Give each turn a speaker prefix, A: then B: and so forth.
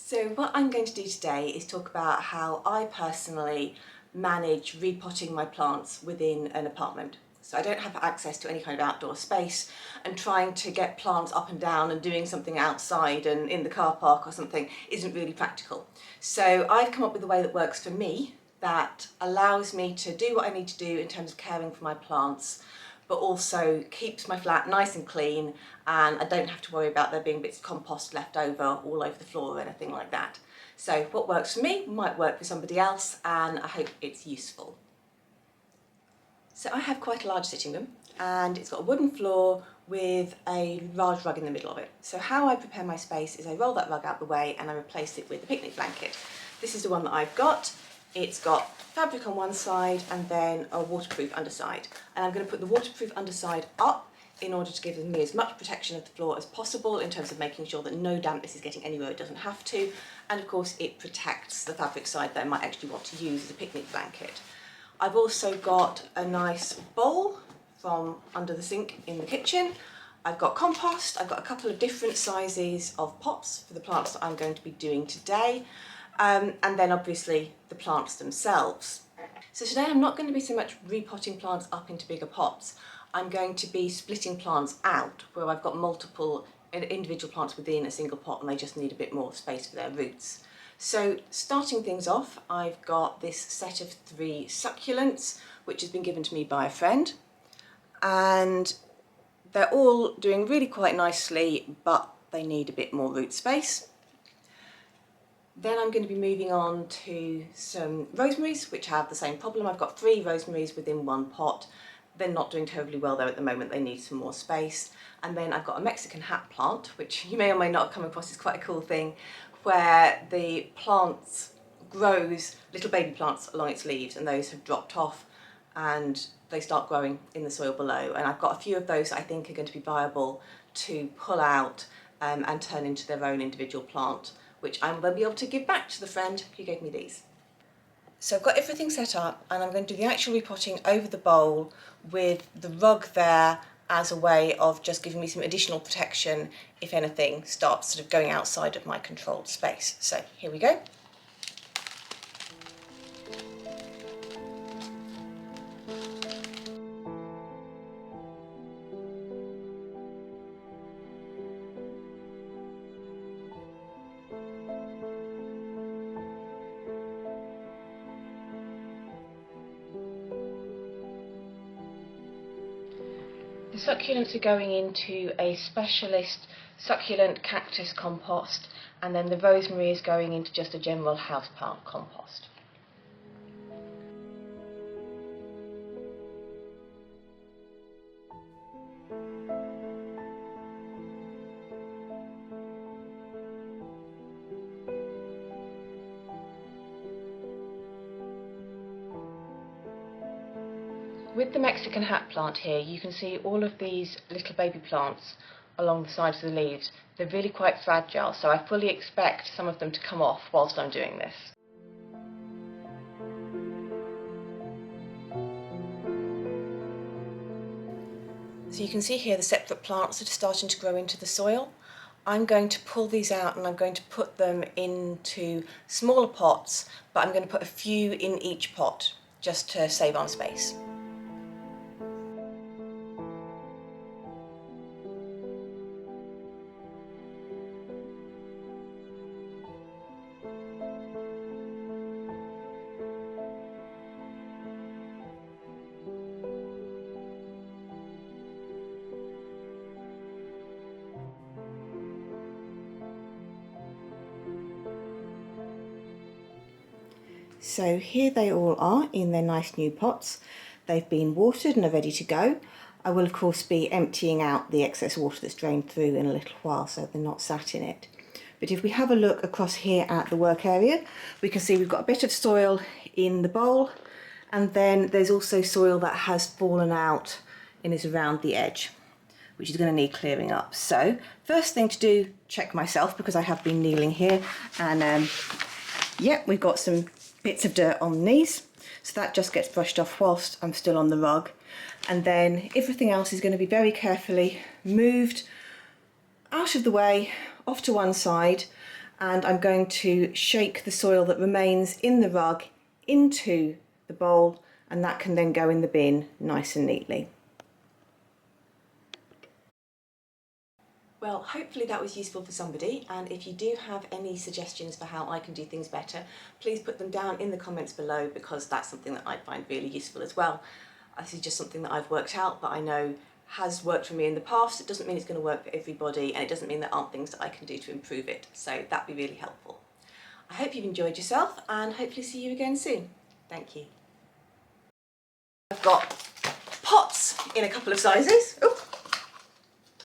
A: So what I'm going to do today is talk about how I personally manage repotting my plants within an apartment. So I don't have access to any kind of outdoor space, and trying to get plants up and down and doing something outside and in the car park or something isn't really practical. So I've come up with a way that works for me that allows me to do what I need to do in terms of caring for my plants, but also keeps my flat nice and clean, and I don't have to worry about there being bits of compost left over all over the floor or anything like that. So what works for me might work for somebody else, and I hope it's useful. So I have quite a large sitting room, and it's got a wooden floor with a large rug in the middle of it. So how I prepare my space is I roll that rug out the way and I replace it with a picnic blanket. This is the one that I've got. It's got fabric on one side and then a waterproof underside. And I'm going to put the waterproof underside up in order to give me as much protection of the floor as possible in terms of making sure that no dampness is getting anywhere it doesn't have to. And of course it protects the fabric side that I might actually want to use as a picnic blanket. I've also got a nice bowl from under the sink in the kitchen. I've got compost. I've got a couple of different sizes of pots for the plants that I'm going to be doing today. And then obviously the plants themselves. So today I'm not going to be so much repotting plants up into bigger pots. I'm going to be splitting plants out where I've got multiple individual plants within a single pot and they just need a bit more space for their roots. So starting things off, I've got this set of 3 succulents which has been given to me by a friend, and they're all doing really quite nicely, but they need a bit more root space. Then I'm going to be moving on to some rosemaries which have the same problem. I've got 3 rosemaries within one pot. They're not doing terribly well there at the moment, they need some more space. And then I've got a Mexican hat plant, which you may or may not have come across, is quite a cool thing, where the plant grows little baby plants along its leaves, and those have dropped off and they start growing in the soil below. And I've got a few of those I think are going to be viable to pull out and turn into their own individual plant, which I'm going to be able to give back to the friend who gave me these. So I've got everything set up, and I'm going to do the actual repotting over the bowl with the rug there as a way of just giving me some additional protection if anything starts sort of going outside of my controlled space. So here we go. The succulents are going into a specialist succulent cactus compost, and then the rosemary is going into just a general houseplant compost. With the Mexican hat plant here, you can see all of these little baby plants along the sides of the leaves. They're really quite fragile, so I fully expect some of them to come off whilst I'm doing this. So you can see here the separate plants that are starting to grow into the soil. I'm going to pull these out and I'm going to put them into smaller pots, but I'm going to put a few in each pot just to save on space. So here they all are in their nice new pots. They've been watered and are ready to go. I will of course be emptying out the excess water that's drained through in a little while, so they're not sat in it. But if we have a look across here at the work area, we can see we've got a bit of soil in the bowl, and then there's also soil that has fallen out and is around the edge, which is going to need clearing up. So first thing to do, check myself, because I have been kneeling here, and yep, we've got some bits of dirt on these, so that just gets brushed off whilst I'm still on the rug, and then everything else is going to be very carefully moved out of the way, off to one side, and I'm going to shake the soil that remains in the rug into the bowl, and that can then go in the bin nice and neatly. Well, hopefully that was useful for somebody, and if you do have any suggestions for how I can do things better, please put them down in the comments below, because that's something that I find really useful as well. This is just something that I've worked out that I know has worked for me in the past. It doesn't mean it's going to work for everybody, and it doesn't mean there aren't things that I can do to improve it, so that'd be really helpful. I hope you've enjoyed yourself, and hopefully see you again soon. Thank you. I've got pots in a couple of sizes. Ooh.